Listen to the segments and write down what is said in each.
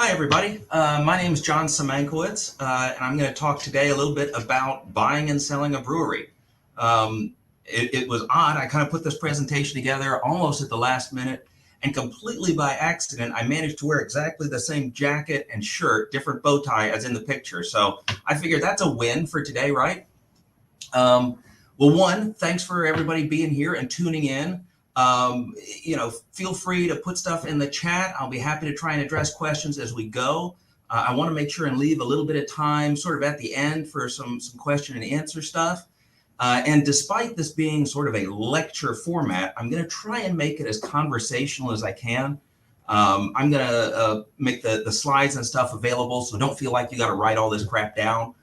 Hi, everybody. My name is John Szymankiewicz, and I'm going to talk today a little bit about buying and selling a brewery. It was odd. I kind of put this presentation together almost at the last minute, and completely by accident, I managed to wear exactly the same jacket and shirt, different bow tie as in the picture. So I figured that's a win for today, right? Well, thanks for everybody being here and tuning in. Feel free to put stuff in the chat. I'll be happy to try and address questions as we go. I want to make sure and leave a little bit of time sort of at the end for some question and answer stuff. And despite this being sort of a lecture format, I'm going to try and make it as conversational as I can. I'm going to make the slides and stuff available, so don't feel like you got to write all this crap down.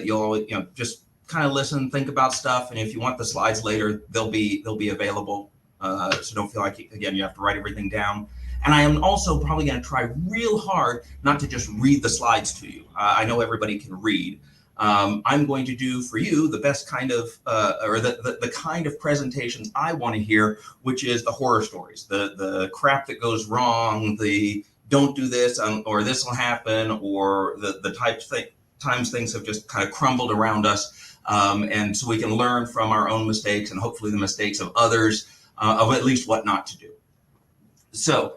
You'll just kind of listen, think about stuff, and if you want the slides later, they'll be available. So don't feel like, again, you have to write everything down. And I am also probably going to try real hard not to just read the slides to you. I know everybody can read. I'm going to do for you the best kind of, or the kind of presentations I want to hear, which is the horror stories, the crap that goes wrong, the don't do this, or this will happen, or the times things have just kind of crumbled around us. And so we can learn from our own mistakes and hopefully the mistakes of others, of at least what not to do. So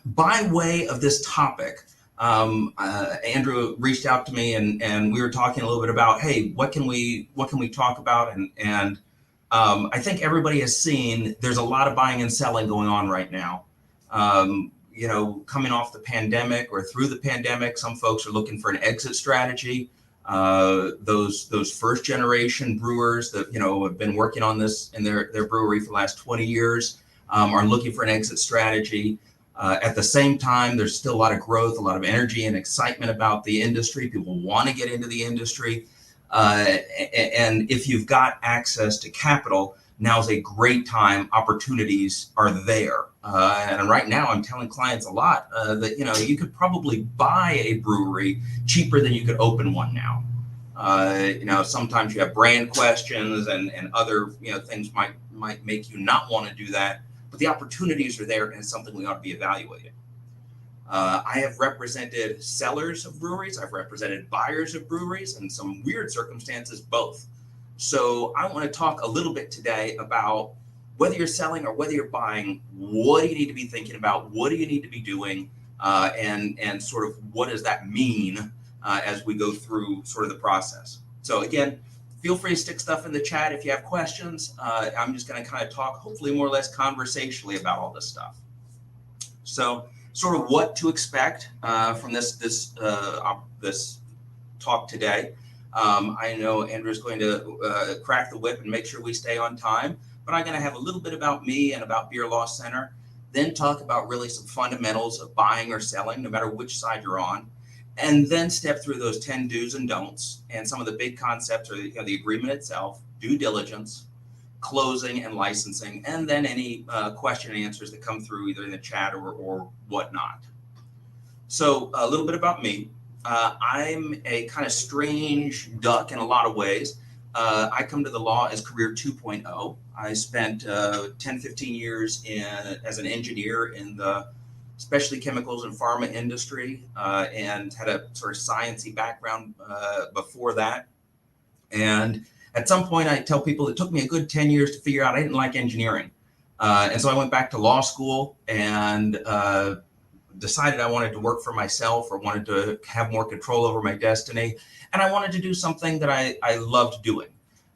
by way of this topic, Andrew reached out to me and we were talking a little bit about, hey, what can we talk about? And I think everybody has seen there's a lot of buying and selling going on right now. Coming off the pandemic or through the pandemic, some folks are looking for an exit strategy. Those first generation brewers that have been working on this in their brewery for the last 20 years are looking for an exit strategy. At the same time, there's still a lot of growth, a lot of energy and excitement about the industry. People want to get into the industry. And if you've got access to capital, now's a great time. Opportunities are there. And right now I'm telling clients a lot that, you could probably buy a brewery cheaper than you could open one now. Sometimes you have brand questions and other, things might make you not want to do that, but the opportunities are there and it's something we ought to be evaluating. I have represented sellers of breweries. I've represented buyers of breweries, and some weird circumstances, both. So I want to talk a little bit today about whether you're selling or whether you're buying, what do you need to be thinking about? What do you need to be doing? And sort of what does that mean as we go through sort of the process? So again, feel free to stick stuff in the chat if you have questions. I'm just going to kind of talk, hopefully more or less conversationally, about all this stuff. So sort of what to expect from this talk today. I know Andrew's going to crack the whip and make sure we stay on time, but I'm going to have a little bit about me and about Beer Law Center, then talk about really some fundamentals of buying or selling, no matter which side you're on, and then step through those 10 do's and don'ts. And some of the big concepts are the agreement itself, due diligence, closing, and licensing, and then any question and answers that come through either in the chat or whatnot. So a little bit about me. I'm a kind of strange duck in a lot of ways. I come to the law as career 2.0. I spent 10, 15 years as an engineer in the specialty chemicals and pharma industry, and had a sort of sciencey background before that. And at some point, I tell people it took me a good 10 years to figure out I didn't like engineering. And so I went back to law school and decided I wanted to work for myself or wanted to have more control over my destiny. And I wanted to do something that I loved doing.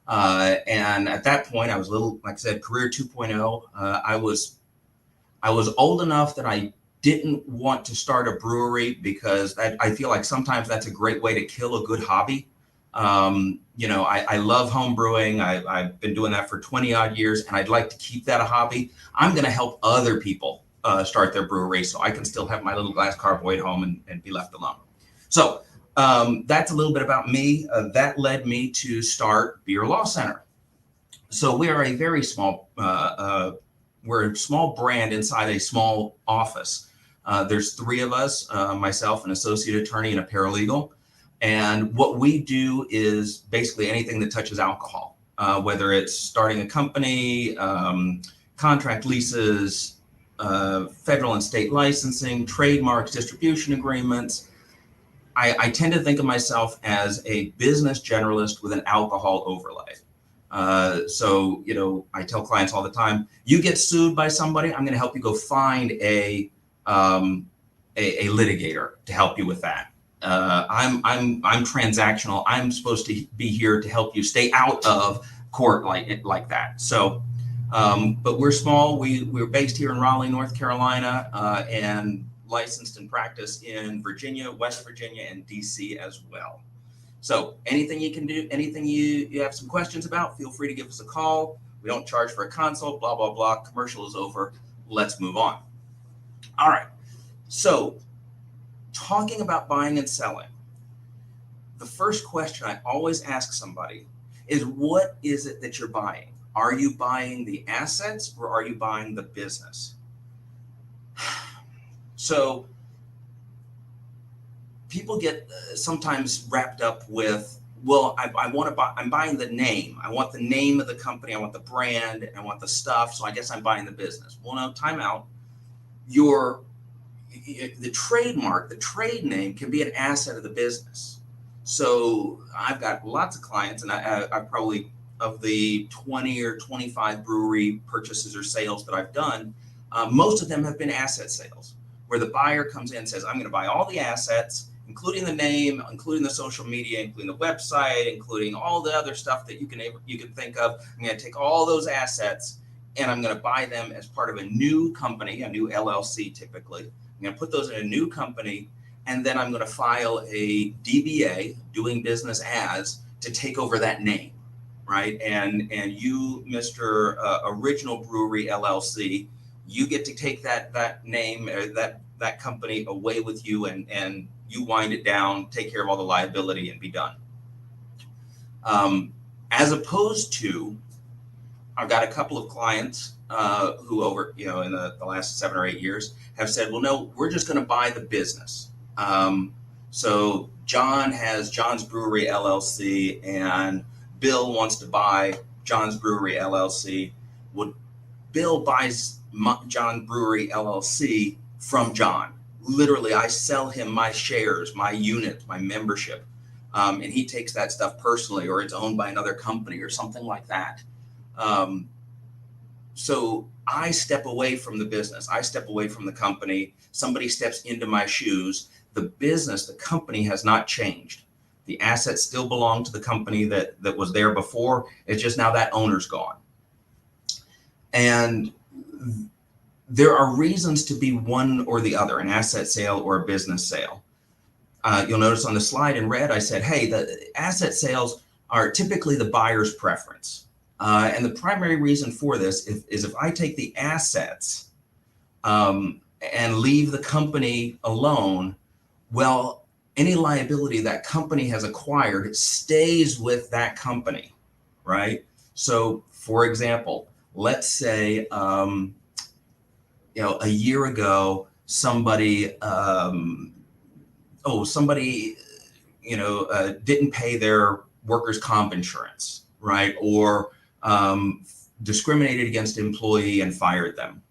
And at that point, I was a little, like I said, career 2.0. I was old enough that I didn't want to start a brewery because I feel like sometimes that's a great way to kill a good hobby. I love home brewing. I've been doing that for 20 odd years, and I'd like to keep that a hobby. I'm going to help other people start their brewery so I can still have my little glass carboy at home and be left alone. So that's a little bit about me. That led me to start Beer Law Center. So we are a very small, we're a small brand inside a small office. There's three of us, myself, an associate attorney, and a paralegal. And what we do is basically anything that touches alcohol, whether it's starting a company, contract leases, federal and state licensing, trademarks, distribution agreements. I tend to think of myself as a business generalist with an alcohol overlay. So, I tell clients all the time, you get sued by somebody, I'm going to help you go find a litigator to help you with that. I'm transactional. I'm supposed to be here to help you stay out of court like that. So, but we're small. We're based here in Raleigh, North Carolina, and licensed and practiced in Virginia, West Virginia, and DC as well. So anything you can do, anything you have some questions about, feel free to give us a call. We don't charge for a consult, blah, blah, blah. Commercial is over. Let's move on. All right. So talking about buying and selling, the first question I always ask somebody is, what is it that you're buying? Are you buying the assets or are you buying the business? So people get sometimes wrapped up with, well, I want to buy, I'm buying the name. I want the name of the company. I want the brand. I want the stuff. So I guess I'm buying the business. Well, no, time out. The trademark, the trade name can be an asset of the business. So I've got lots of clients, and I probably, of the 20 or 25 brewery purchases or sales that I've done, most of them have been asset sales, where the buyer comes in and says, I'm going to buy all the assets, including the name, including the social media, including the website, including all the other stuff that you can think of. I'm going to take all those assets and I'm going to buy them as part of a new company, a new LLC typically. I'm going to put those in a new company, and then I'm going to file a DBA, doing business as, to take over that name, right? And you, Mr. Original Brewery LLC, you get to take that name, or that company away with you, and you wind it down, take care of all the liability, and be done. As opposed to, I've got a couple of clients who over, in the last 7 or 8 years have said, well, no, we're just going to buy the business. So John has John's Brewery LLC, and Bill wants to buy John's Brewery LLC. Well, Bill buys John Brewery LLC from John. Literally, I sell him my shares, my unit, my membership, and he takes that stuff personally, or it's owned by another company or something like that. So I step away from the business. I step away from the company. Somebody steps into my shoes. The business, the company has not changed. The assets still belong to the company that was there before. It's just now that owner's gone. And there are reasons to be one or the other, an asset sale or a business sale. You'll notice on the slide in red, I said, hey, the asset sales are typically the buyer's preference. And the primary reason for this is if I take the assets and leave the company alone, well, any liability that company has acquired stays with that company, right? So, for example, let's say, a year ago, somebody didn't pay their workers' comp insurance, right? Or discriminated against an employee and fired them.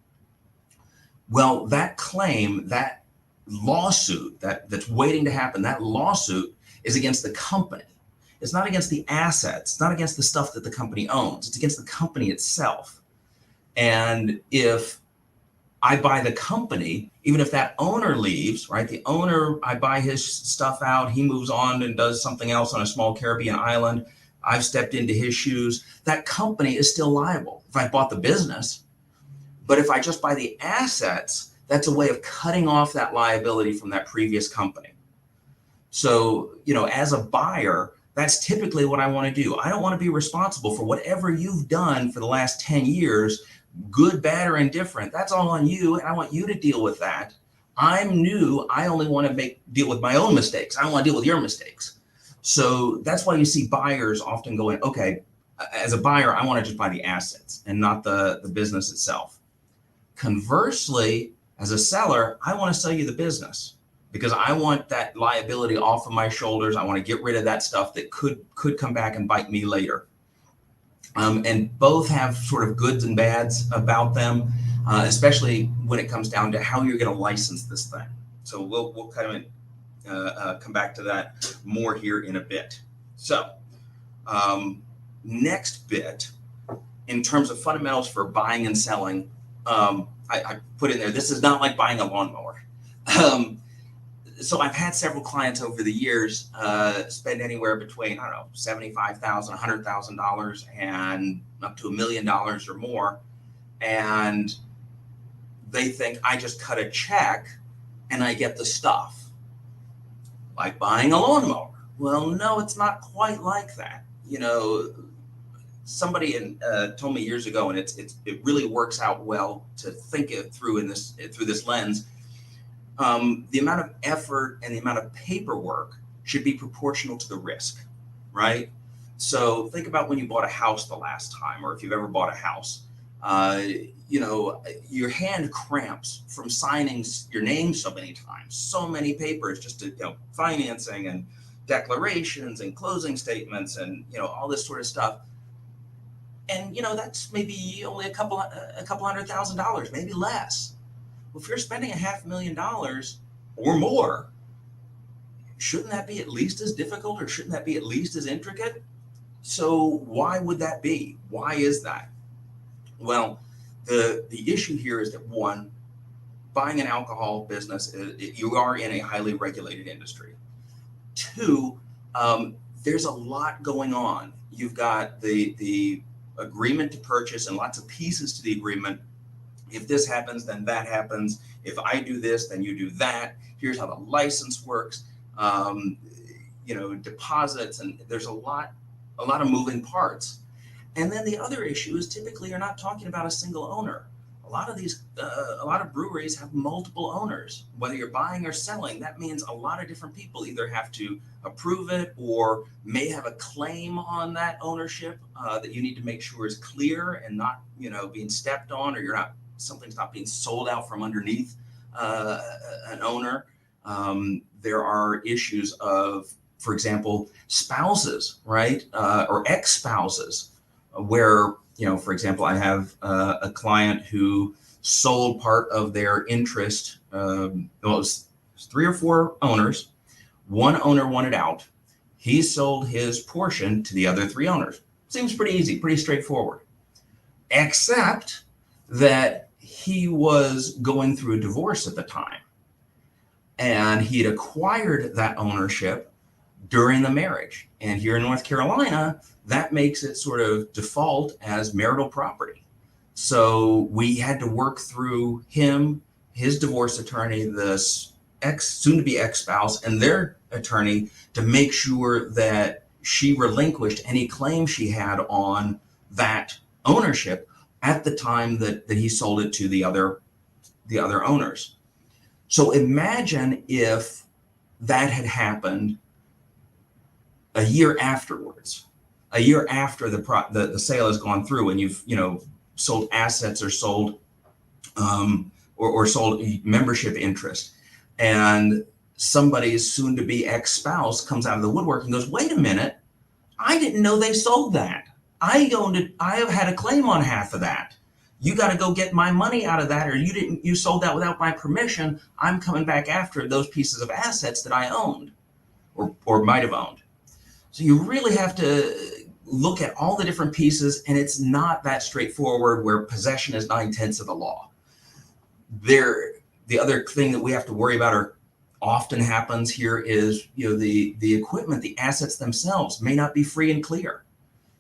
Well, that claim, that lawsuit that's waiting to happen, that lawsuit is against the company. It's not against the assets. It's not against the stuff that the company owns. It's against the company itself. And if I buy the company, even if that owner leaves, right? The owner, I buy his stuff out, he moves on and does something else on a small Caribbean island. I've stepped into his shoes. That company is still liable if I bought the business. But if I just buy the assets, that's a way of cutting off that liability from that previous company. So, as a buyer, that's typically what I want to do. I don't want to be responsible for whatever you've done for the last 10 years, good, bad, or indifferent. That's all on you, and I want you to deal with that. I'm new. I only want to deal with my own mistakes. I don't want to deal with your mistakes. So that's why you see buyers often going, okay, as a buyer, I want to just buy the assets and not the business itself. Conversely, as a seller, I want to sell you the business because I want that liability off of my shoulders. I want to get rid of that stuff that could come back and bite me later. And both have sort of goods and bads about them, especially when it comes down to how you're going to license this thing. So we'll kind of come back to that more here in a bit. So next bit, in terms of fundamentals for buying and selling, I put in there, this is not like buying a lawnmower. So I've had several clients over the years spend anywhere between, I don't know, $75,000, $100,000 and up to $1 million or more. And they think I just cut a check and I get the stuff. Like buying a lawnmower. Well, no, it's not quite like that. You know, somebody told me years ago, and it really works out well to think it through through this lens. The amount of effort and the amount of paperwork should be proportional to the risk, right? So think about when you bought a house the last time, or if you've ever bought a house. You know, your hand cramps from signing your name so many times, so many papers, just to, you know, financing and declarations and closing statements and, you know, all this sort of stuff. And, you know, that's maybe only a couple $100,000, maybe less. Well, if you're spending $500,000 or more, shouldn't that be at least as difficult, or shouldn't that be at least as intricate? So why would that be? Why is that? Well, the issue here is that, one, buying an alcohol business, you are in a highly regulated industry. Two, there's a lot going on. You've got the agreement to purchase and lots of pieces to the agreement. If this happens, then that happens. If I do this, then you do that. Here's how the license works. You know, deposits, and there's a lot of moving parts. And then the other issue is, typically you're not talking about a single owner. A lot of breweries have multiple owners. Whether you're buying or selling, that means a lot of different people either have to approve it or may have a claim on that ownership that you need to make sure is clear and not, you know, being stepped on, or something's not being sold out from underneath an owner. There are issues of, for example, spouses, right, or ex-spouses, where, you know, for example, I have a client who sold part of their interest. Well, it was 3 or 4 owners. One owner wanted out. He sold his portion to the other 3 owners. Seems pretty easy, pretty straightforward, except that he was going through a divorce at the time, and he had acquired that ownership during the marriage. And here in North Carolina, that makes it sort of default as marital property. So we had to work through him, his divorce attorney, the soon-to-be ex-spouse, and their attorney to make sure that she relinquished any claim she had on that ownership at the time that he sold it to the other owners. So imagine if that had happened a year afterwards, a year after the sale has gone through, and you've, you know, sold assets or sold or sold membership interest, and somebody's soon-to-be ex-spouse comes out of the woodwork and goes, "Wait a minute, I didn't know they sold that. I owned it. I have had a claim on half of that. You got to go get my money out of that, or you sold that without my permission. I'm coming back after those pieces of assets that I owned or might have owned." So you really have to look at all the different pieces, and it's not that straightforward where possession is 9/10 of the law. The other thing that we have to worry about, or often happens here, is, you know, the equipment, the assets themselves may not be free and clear.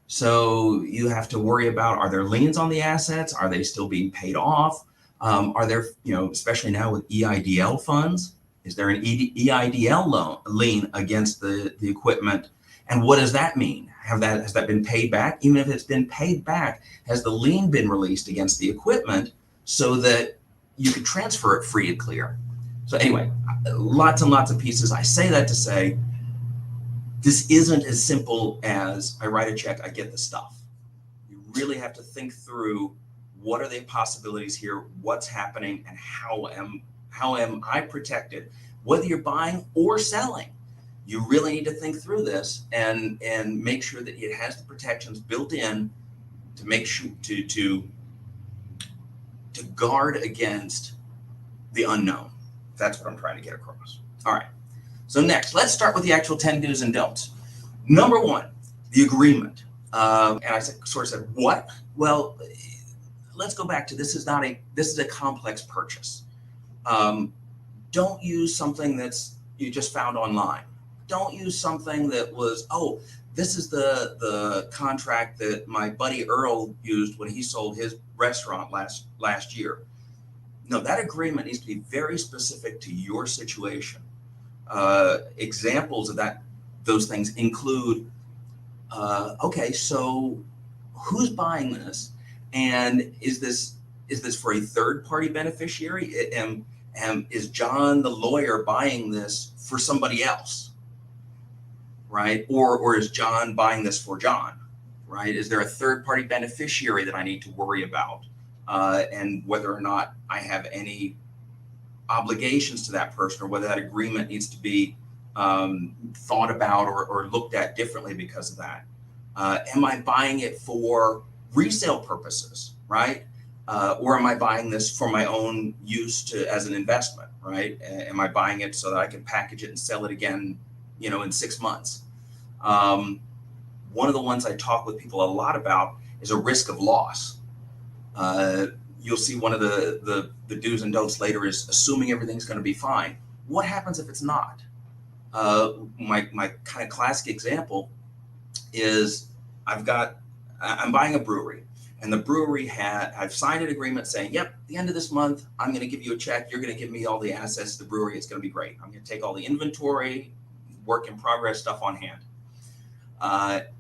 So you have to worry about, are there liens on the assets? Are they still being paid off? Are there, you know, especially now with EIDL funds, is there an EIDL lien against the equipment? And what does that mean? Has that been paid back? Even if it's been paid back, has the lien been released against the equipment so that you can transfer it free and clear? So anyway, lots and lots of pieces. I say that to say, this isn't as simple as I write a check, I get the stuff. You really have to think through, what are the possibilities here? What's happening, and how am I protected? Whether you're buying or selling, you really need to think through this and make sure that it has the protections built in to make sure to guard against the unknown. That's what I'm trying to get across. All right. So next, let's start with the actual 10 do's and don'ts. Number one, the agreement. And I sort of said, what? Well, let's go back to this is a complex purchase. Don't use something that's you just found online. Don't use something that was, oh, this is the contract that my buddy Earl used when he sold his restaurant last year. No, that agreement needs to be very specific to your situation. Examples of those things include, okay, so who's buying this, and is this for a third party beneficiary? And is John the lawyer buying this for somebody else, right? Or is John buying this for John, right? Is there a third party beneficiary that I need to worry about, and whether or not I have any obligations to that person, or whether that agreement needs to be thought about or looked at differently because of that. Am I buying it for resale purposes, right? Or am I buying this for my own use as an investment, right? Am I buying it so that I can package it and sell it again, in 6 months? One of the ones I talk with people a lot about is a risk of loss. You'll see one of the do's and don'ts later is assuming everything's going to be fine. What happens if it's not? My kind of classic example is I'm buying a brewery, and the brewery I've signed an agreement saying, yep, at the end of this month, I'm going to give you a check. You're going to give me all the assets of the brewery. It's going to be great. I'm going to take all the inventory, work in progress stuff on hand.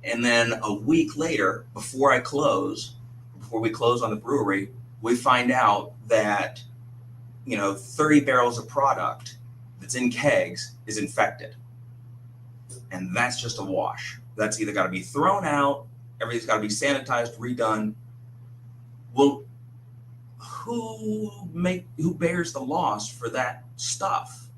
And then a week later, before we close on the brewery, we find out that, 30 barrels of product that's in kegs is infected. And that's just a wash. That's either got to be thrown out, everything's got to be sanitized, redone. Well, who bears the loss for that stuff?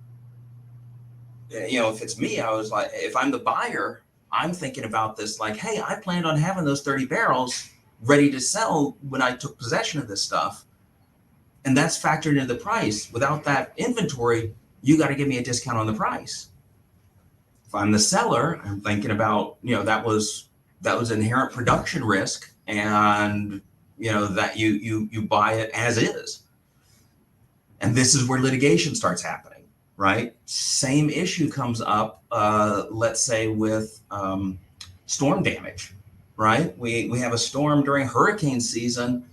If it's me, I was like, if I'm the buyer, I'm thinking about this like, hey, I planned on having those 30 barrels ready to sell when I took possession of this stuff. And that's factored into the price. Without that inventory, you got to give me a discount on the price. If I'm the seller, I'm thinking about, that was inherent production risk, and that you buy it as is. And this is where litigation starts happening, right? Same issue comes up, let's say with storm damage, right? We have a storm during hurricane season,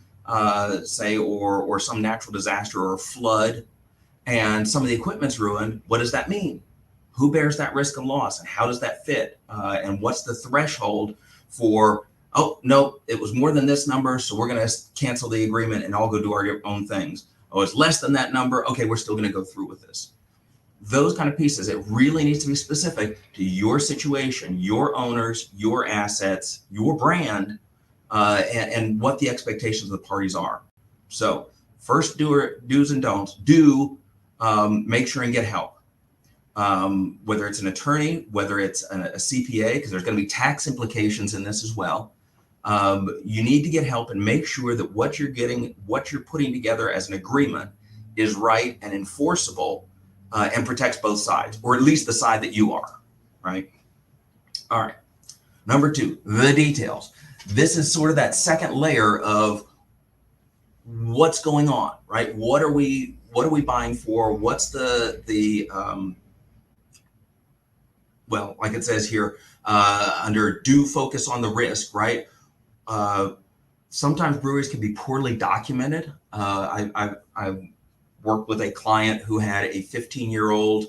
say, or some natural disaster or flood, and some of the equipment's ruined. What does that mean? Who bears that risk of loss, and how does that fit? And what's the threshold for, oh, no, it was more than this number, so we're going to cancel the agreement and all go do our own things. Oh, it's less than that number. Okay, we're still going to go through with this. Those kind of pieces, it really needs to be specific to your situation, your owners, your assets, your brand, and what the expectations of the parties are. So first do's and don'ts, make sure and get help. Whether it's an attorney, whether it's a CPA, because there's going to be tax implications in this as well. You need to get help and make sure that what you're putting together as an agreement is right and enforceable, and protects both sides, or at least the side that you are, right? All right. Number two, the details. This is sort of that second layer of what's going on, right? What are we buying for? What's well, like it says here, under do focus on the risk, right? Sometimes breweries can be poorly documented. I've worked with a client who had a 15-year-old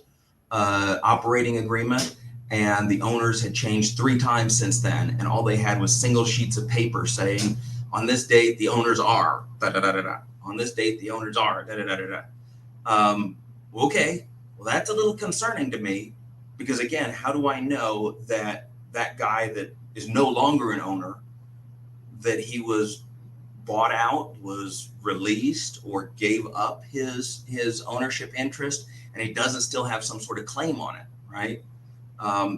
operating agreement, and the owners had changed 3 times since then, and all they had was single sheets of paper saying, on this date, the owners are, da-da-da-da-da. On this date, the owners are, da-da-da-da-da. Okay, well, that's a little concerning to me, because again, how do I know that that guy that is no longer an owner, that he was bought out, was released, or gave up his ownership interest, and he doesn't still have some sort of claim on it, right?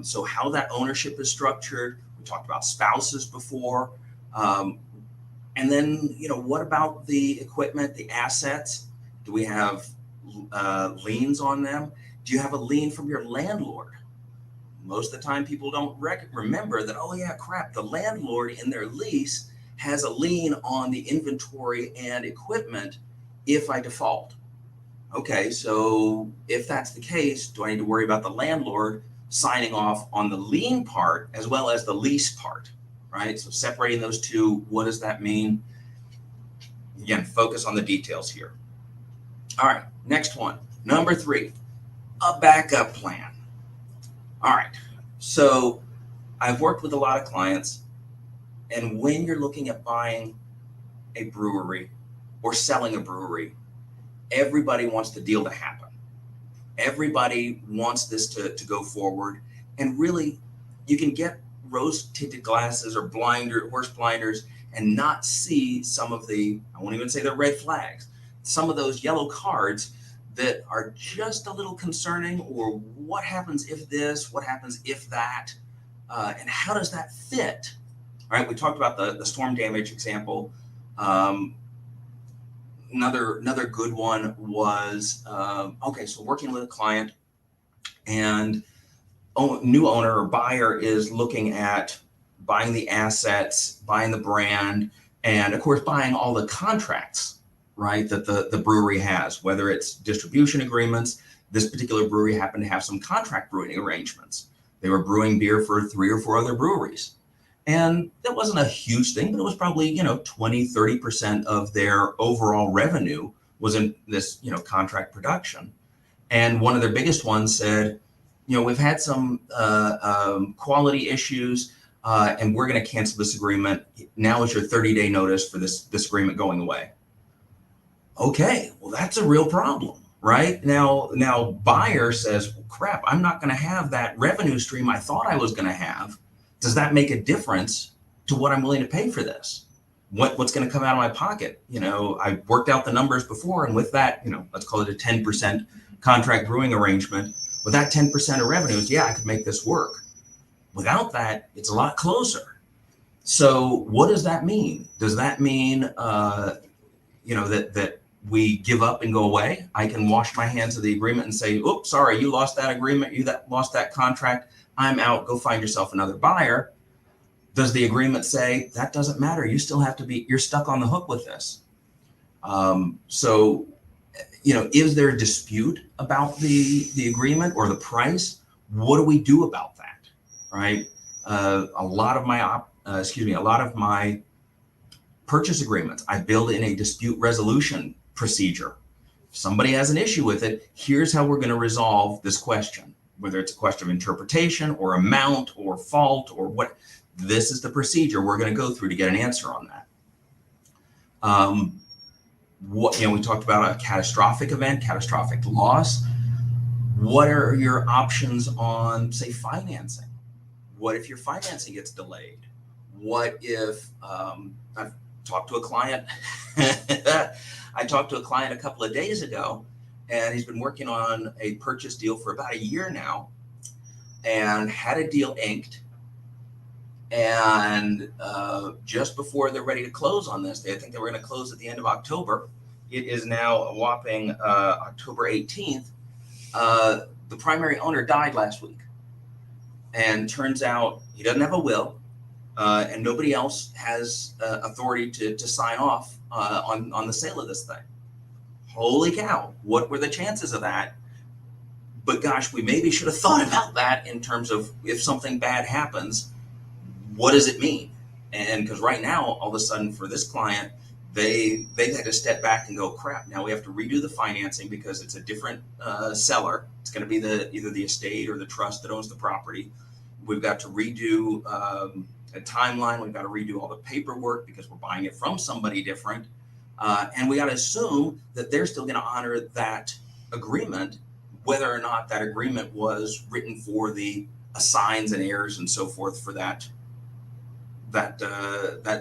So how that ownership is structured, we talked about spouses before. And then, what about the equipment, the assets? Do we have liens on them? Do you have a lien from your landlord? Most of the time, people don't remember that, oh, yeah, crap, the landlord in their lease has a lien on the inventory and equipment if I default. Okay, so if that's the case, do I need to worry about the landlord signing off on the lien part as well as the lease part, right? So separating those two, what does that mean? Again, focus on the details here. All right, next one. Number 3, a backup plan. All right, so I've worked with a lot of clients, and when you're looking at buying a brewery or selling a brewery, everybody wants the deal to happen. Everybody wants this to go forward. And really, you can get rose-tinted glasses or horse blinders and not see some of the, I won't even say the red flags, some of those yellow cards that are just a little concerning, or what happens if this, what happens if that, and how does that fit? All right, we talked about the storm damage example. Another good one was, okay, so working with a client, and new owner or buyer is looking at buying the assets, buying the brand, and of course buying all the contracts, right, that the brewery has, whether it's distribution agreements. This particular brewery happened to have some contract brewing arrangements. They were brewing beer for 3 or 4 other breweries. And that wasn't a huge thing, but it was probably, 20, 30% of their overall revenue was in this, contract production. And one of their biggest ones said, we've had some quality issues, and we're going to cancel this agreement. Now is your 30-day notice for this agreement going away. Okay, well, that's a real problem, right? Now buyer says, well, crap, I'm not going to have that revenue stream I thought I was going to have. Does that make a difference to what I'm willing to pay for this? What's going to come out of my pocket? I worked out the numbers before, and with that, let's call it a 10% contract brewing arrangement. With that 10% of revenues, yeah, I could make this work. Without that, it's a lot closer. So what does that mean? Does that mean, that we give up and go away? I can wash my hands of the agreement and say, oops, sorry, you lost that agreement, lost that contract, I'm out, go find yourself another buyer. Does the agreement say that doesn't matter? You still have to you're stuck on the hook with this. So, is there a dispute about the agreement or the price? What do we do about that? Right? A lot of my purchase agreements, I build in a dispute resolution procedure. If somebody has an issue with it, here's how we're going to resolve this question. Whether it's a question of interpretation or amount or fault or what, this is the procedure we're going to go through to get an answer on that. We talked about a catastrophic event, catastrophic loss. What are your options on, say, financing? What if your financing gets delayed? What if, I've talked to a client, I talked to a client a couple of days ago, and he's been working on a purchase deal for about a year now, and had a deal inked. And just before they're ready to close on this, I think they were going to close at the end of October. It is now a whopping October 18th. The primary owner died last week. And turns out he doesn't have a will, and nobody else has authority to sign off on the sale of this thing. Holy cow, what were the chances of that? But gosh, we maybe should have thought about that in terms of if something bad happens, what does it mean? And because right now, all of a sudden for this client, they've had to step back and go, crap, now we have to redo the financing because it's a different seller. It's going to be either the estate or the trust that owns the property. We've got to redo a timeline. We've got to redo all the paperwork because we're buying it from somebody different. And we got to assume that they're still going to honor that agreement, whether or not that agreement was written for the assigns and heirs and so forth for that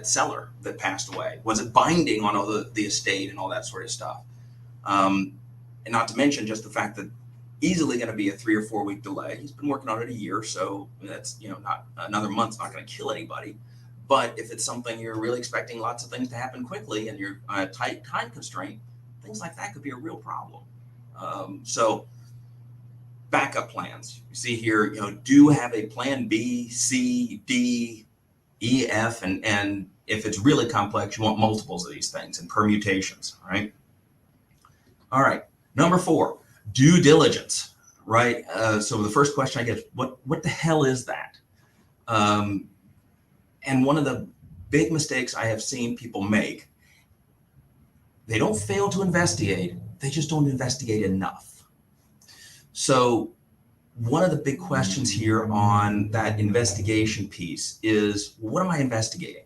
seller that passed away. Was it binding on all the estate and all that sort of stuff? And not to mention just the fact that easily going to be a 3 or 4 week delay. He's been working on it a year, so that's not another month's not going to kill anybody. But if it's something you're really expecting lots of things to happen quickly and you're on a tight time constraint, things like that could be a real problem. So backup plans. You see here, do have a plan B, C, D, E, F, and if it's really complex, you want multiples of these things and permutations, right? All right, number 4, due diligence, right? So the first question I get, what the hell is that? And one of the big mistakes I have seen people make, they don't fail to investigate, they just don't investigate enough. So one of the big questions here on that investigation piece is, what am I investigating?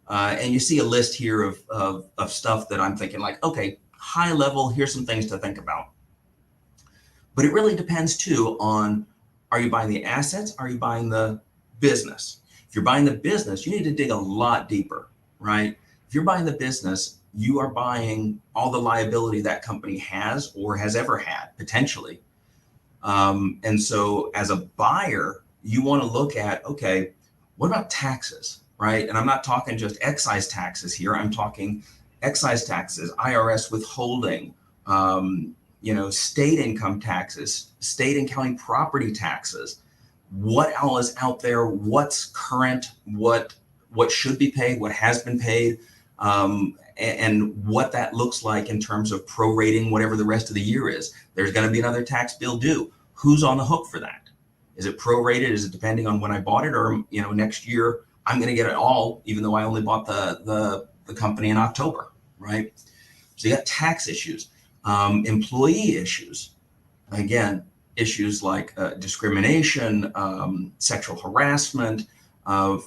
And you see a list here of stuff that I'm thinking like, okay, high level, here's some things to think about. But it really depends too on, are you buying the assets? Are you buying the business? If you're buying the business, you need to dig a lot deeper, right? If you're buying the business, you are buying all the liability that company has or has ever had, potentially. And so as a buyer, you want to look at, okay, what about taxes, right? And I'm not talking just excise taxes here. I'm talking excise taxes, IRS withholding, state income taxes, state and county property taxes. What all is out there? What's current? What should be paid? What has been paid? And what that looks like in terms of prorating whatever the rest of the year is. There's going to be another tax bill due. Who's on the hook for that? Is it prorated? Is it depending on when I bought it? Or, next year I'm going to get it all, even though I only bought the company in October, right? So you got tax issues, employee issues. Again, issues like discrimination, sexual harassment,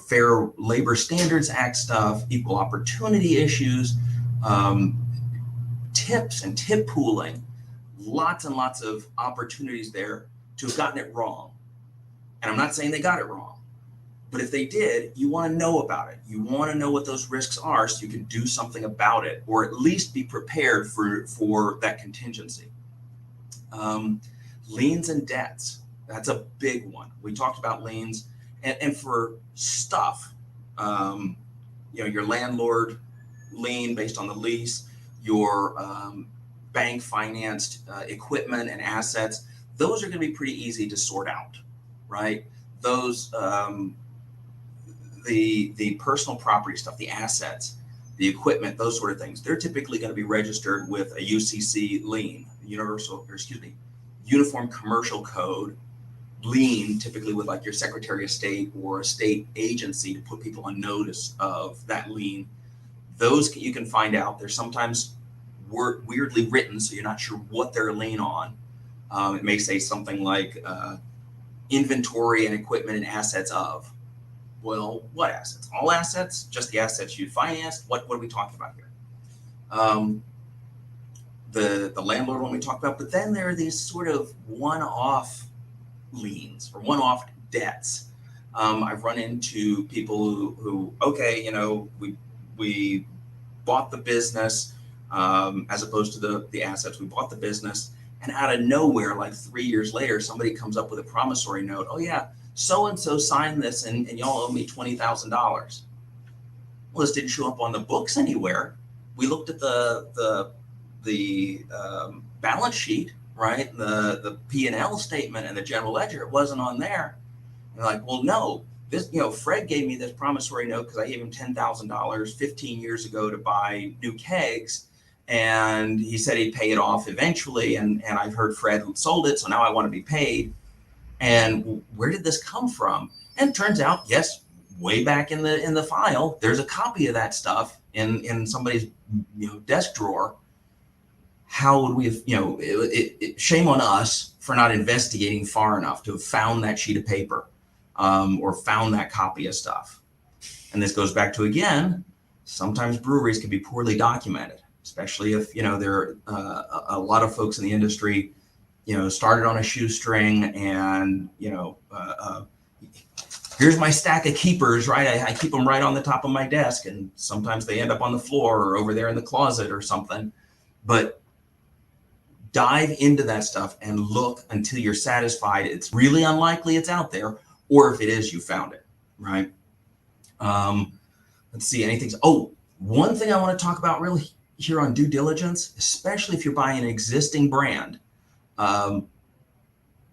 Fair Labor Standards Act stuff, equal opportunity issues, tips and tip pooling, lots and lots of opportunities there to have gotten it wrong. And I'm not saying they got it wrong, but if they did, you want to know about it. You want to know what those risks are so you can do something about it, or at least be prepared for that contingency. Liens and debts, that's a big one. We talked about liens. And for stuff, your landlord lien based on the lease, your bank financed equipment and assets, those are going to be pretty easy to sort out, right? Those, the personal property stuff, the assets, the equipment, those sort of things, they're typically going to be registered with a UCC lien, Uniform Commercial Code lien, typically with like your Secretary of State or a state agency to put people on notice of that lien. Those you can find out. They're sometimes weirdly written, so you're not sure what they're a lien on. It may say something like inventory and equipment and assets of. Well, what assets? All assets? Just the assets you financed? What are we talking about here? The landlord one we talked about, but then there are these sort of one-off liens or one-off debts. I've run into people who we bought the business as opposed to the assets. We bought the business, and out of nowhere, like 3 years later, somebody comes up with a promissory note. Oh yeah, so-and-so signed this and y'all owe me $20,000. Well, this didn't show up on the books anywhere. We looked at the balance sheet, right? The P&L statement and the general ledger, it wasn't on there. And they're like, well, no, this, Fred gave me this promissory note because I gave him $10,000 15 years ago to buy new kegs. And he said he'd pay it off eventually. And I've heard Fred sold it. So now I want to be paid. And where did this come from? And it turns out, yes, way back in the file, there's a copy of that stuff in somebody's desk drawer. How would we have, shame on us for not investigating far enough to have found that sheet of paper or found that copy of stuff. And this goes back to, again, sometimes breweries can be poorly documented, especially if, there are a lot of folks in the industry, started on a shoestring and, here's my stack of keepers, right? I keep them right on the top of my desk, and sometimes they end up on the floor or over there in the closet or something. But dive into that stuff and look until you're satisfied it's really unlikely it's out there, or if it is, you found it, right? Let's see, anything. Oh, one thing I want to talk about really here on due diligence, especially if you're buying an existing brand,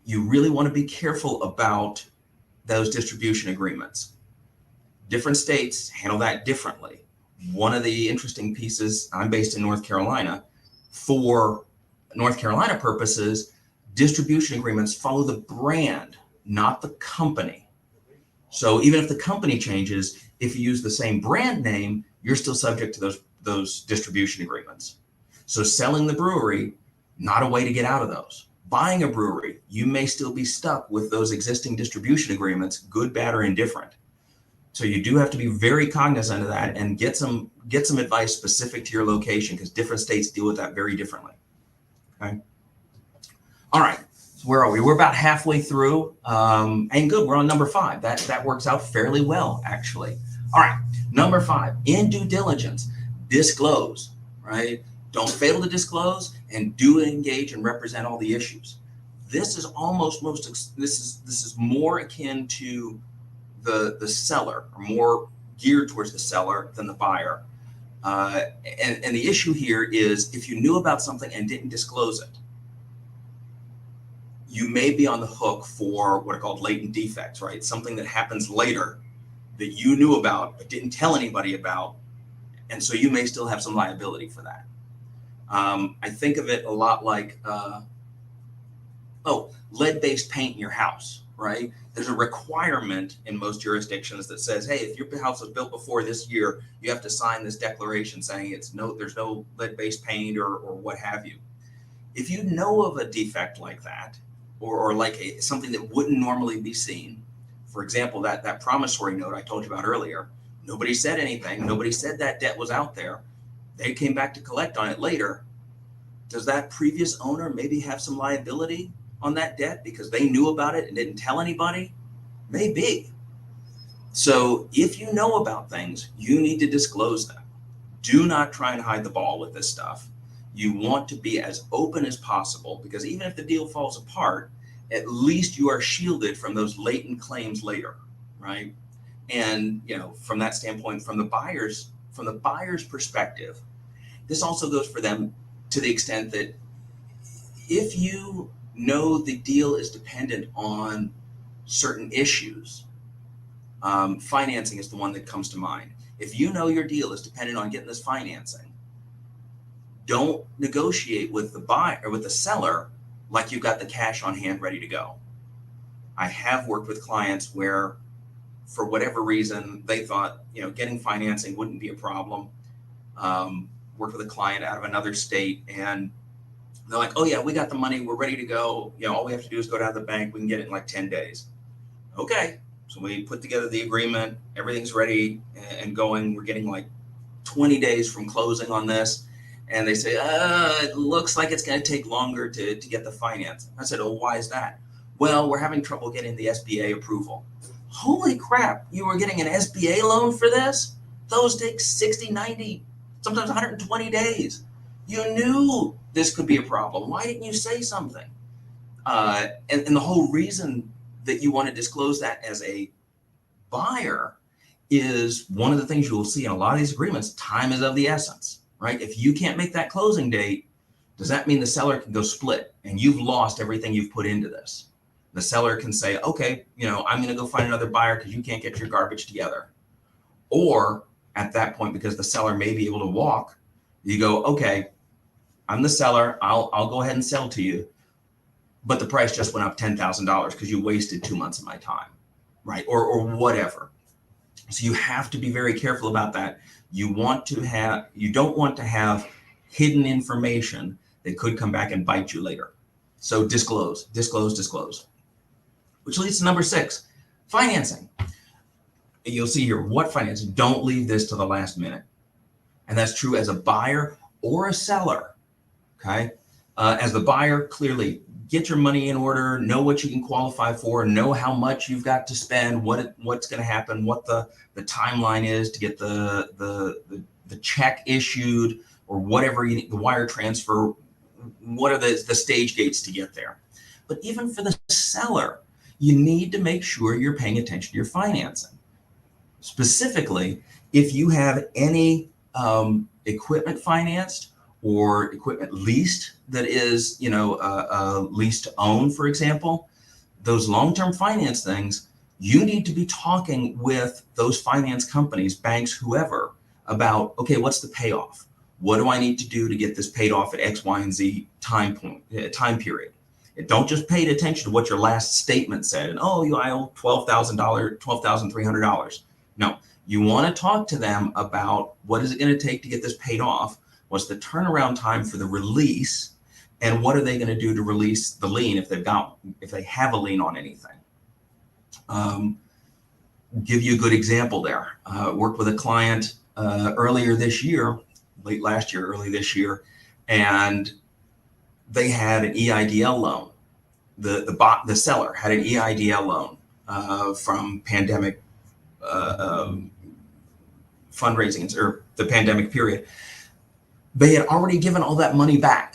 you really want to be careful about those distribution agreements. Different states handle that differently. One of the interesting pieces, I'm based in North Carolina. For North Carolina purposes, distribution agreements follow the brand, not the company. So even if the company changes, if you use the same brand name, you're still subject to those distribution agreements. So selling the brewery, not a way to get out of those. Buying a brewery, you may still be stuck with those existing distribution agreements, good, bad, or indifferent. So you do have to be very cognizant of that and get some advice specific to your location, because different states deal with that very differently. Okay. All right. So where are we? We're about halfway through. And good, we're on number 5. That works out fairly well, actually. All right. Number 5, in due diligence, disclose, right? Don't fail to disclose, and do engage and represent all the issues. This is this is more akin to the seller, or more geared towards the seller than the buyer. And the issue here is, if you knew about something and didn't disclose it, you may be on the hook for what are called latent defects, right? Something that happens later that you knew about but didn't tell anybody about, and so you may still have some liability for that. I think of it a lot like, lead-based paint in your house, right? There's a requirement in most jurisdictions that says, hey, if your house was built before this year, you have to sign this declaration saying there's no lead-based paint or what have you. If you know of a defect like that, or like something that wouldn't normally be seen, for example, that promissory note I told you about earlier, nobody said anything, nobody said that debt was out there, they came back to collect on it later. Does that previous owner maybe have some liability on that debt because they knew about it and didn't tell anybody? Maybe. So if you know about things, you need to disclose them. Do not try and hide the ball with this stuff. You want to be as open as possible, because even if the deal falls apart, at least you are shielded from those latent claims later, right? And from that standpoint, from the buyer's perspective, this also goes for them to the extent that if you know the deal is dependent on certain issues, financing is the one that comes to mind. If you know your deal is dependent on getting this financing, don't negotiate with the buyer or with the seller like you've got the cash on hand ready to go. I have worked with clients where, for whatever reason, they thought getting financing wouldn't be a problem. Worked with a client out of another state, and they're like, oh yeah, we got the money, we're ready to go. All we have to do is go down to the bank, we can get it in like 10 days. Okay, so we put together the agreement, everything's ready and going. We're getting like 20 days from closing on this. And they say, it looks like it's going to take longer to get the finance. I said, oh, why is that? Well, we're having trouble getting the SBA approval. Holy crap, you were getting an SBA loan for this? Those take 60, 90, sometimes 120 days. You knew this could be a problem. Why didn't you say something? And the whole reason that you want to disclose that as a buyer is one of the things you will see in a lot of these agreements. Time is of the essence. Right? If you can't make that closing date, does that mean the seller can go split and you've lost everything you've put into this? The seller can say, okay, I'm going to go find another buyer because you can't get your garbage together. Or at that point, because the seller may be able to walk, you go, okay, I'm the seller. I'll go ahead and sell to you. But the price just went up $10,000 because you wasted 2 months of my time, right? Or whatever. So you have to be very careful about that. You don't want to have hidden information that could come back and bite you later. So disclose. Which leads to number 6, financing. You'll see here, what financing? Don't leave this to the last minute. And that's true as a buyer or a seller, okay? As the buyer, clearly get your money in order, know what you can qualify for, know how much you've got to spend, what's going to happen, what the timeline is to get the check issued, or whatever you need, the wire transfer, what are the stage gates to get there. But even for the seller, you need to make sure you're paying attention to your financing. Specifically, If you have any equipment financed or equipment leased that is, lease to own, for example, those long-term finance things, you need to be talking with those finance companies, banks, whoever, about, okay, what's the payoff? What do I need to do to get this paid off at X, Y, and Z time period? And don't just pay attention to what your last statement said and, oh, I owe $12,000, $12,300. No, you want to talk to them about what is it going to take to get this paid off? What's the turnaround time for the release? And what are they going to do to release the lien if they have a lien on anything? Give you a good example there. Worked with a client earlier this year, late last year, early this year, and they had an EIDL loan. The seller had an EIDL loan from pandemic fundraising, or the pandemic period. They had already given all that money back.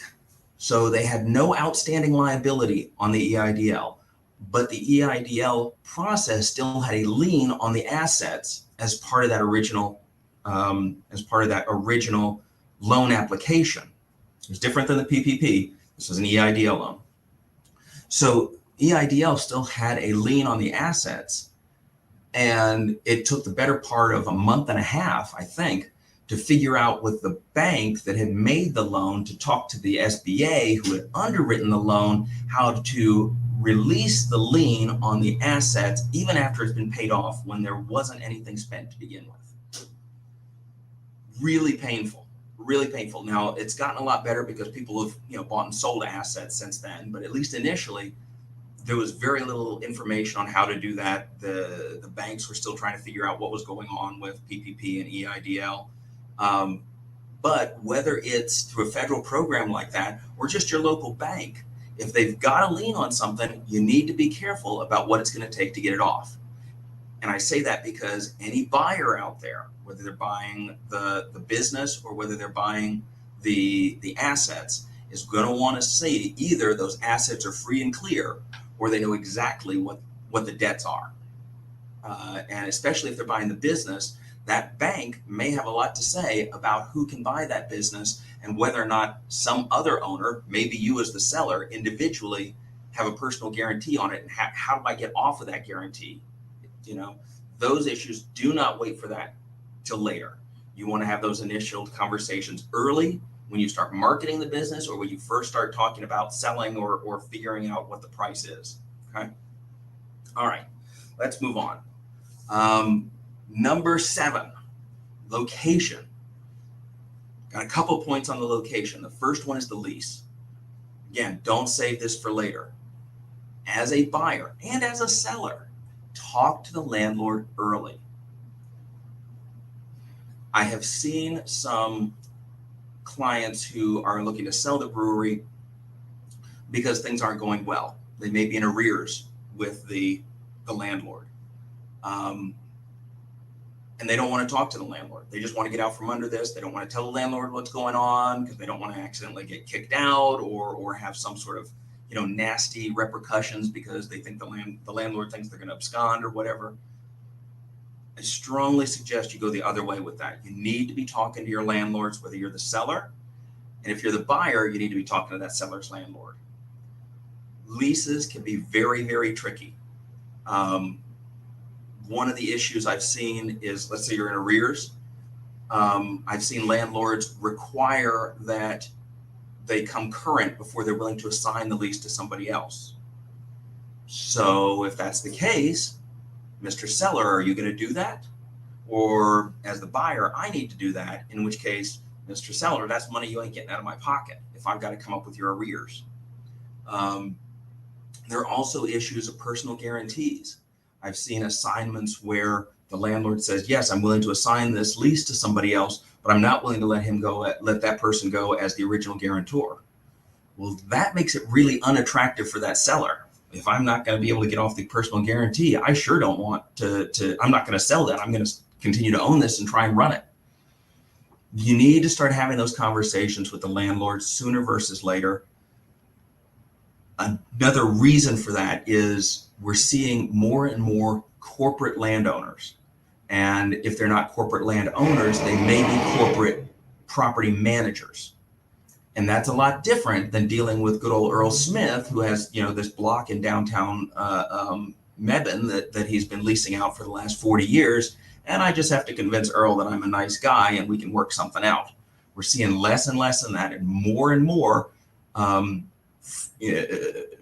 So they had no outstanding liability on the EIDL, but the EIDL process still had a lien on the assets as part of that original loan application. It was different than the PPP. This was an EIDL loan. So EIDL still had a lien on the assets, and it took the better part of a month and a half, I think, to figure out with the bank that had made the loan to talk to the SBA who had underwritten the loan, how to release the lien on the assets even after it's been paid off when there wasn't anything spent to begin with. Really painful, really painful. Now it's gotten a lot better because people have bought and sold assets since then, but at least initially there was very little information on how to do that. The banks were still trying to figure out what was going on with PPP and EIDL. But whether it's through a federal program like that or just your local bank, if they've got a lien on something, you need to be careful about what it's going to take to get it off. And I say that because any buyer out there, whether they're buying the business or whether they're buying the assets, is going to want to see either those assets are free and clear or they know exactly what the debts are. And especially if they're buying the business, that bank may have a lot to say about who can buy that business and whether or not some other owner, maybe you as the seller individually, have a personal guarantee on it, and how do I get off of that guarantee? Those issues, do not wait for that till later. You want to have those initial conversations early when you start marketing the business or when you first start talking about selling or figuring out what the price is. Okay. All right, let's move on. Number 7, location. Got a couple points on the location. The first one is the lease. Again, don't save this for later. As a buyer and as a seller, talk to the landlord early. I have seen some clients who are looking to sell the brewery because things aren't going well. They may be in arrears with the landlord. And they don't want to talk to the landlord. They just want to get out from under this. They don't want to tell the landlord what's going on because they don't want to accidentally get kicked out or have some sort of nasty repercussions because they think the landlord thinks they're going to abscond or whatever. I strongly suggest you go the other way with that. You need to be talking to your landlords, whether you're the seller, and if you're the buyer, you need to be talking to that seller's landlord. Leases can be very, very tricky. One of the issues I've seen is, let's say you're in arrears. I've seen landlords require that they come current before they're willing to assign the lease to somebody else. So if that's the case, Mr. Seller, are you going to do that? Or as the buyer, I need to do that, in which case, Mr. Seller, that's money you ain't getting out of my pocket if I've got to come up with your arrears. There are also issues of personal guarantees. I've seen assignments where the landlord says, yes, I'm willing to assign this lease to somebody else, but I'm not willing to let that person go as the original guarantor. Well, that makes it really unattractive for that seller. If I'm not going to be able to get off the personal guarantee, I sure don't want I'm not going to sell that. I'm going to continue to own this and try and run it. You need to start having those conversations with the landlord sooner versus later. Another reason for that is we're seeing more and more corporate landowners And if they're not corporate landowners, they may be corporate property managers. And that's a lot different than dealing with good old Earl Smith, who has, this block in downtown Mebane that he's been leasing out for the last 40 years. And I just have to convince Earl that I'm a nice guy and we can work something out. We're seeing less and less of that, and more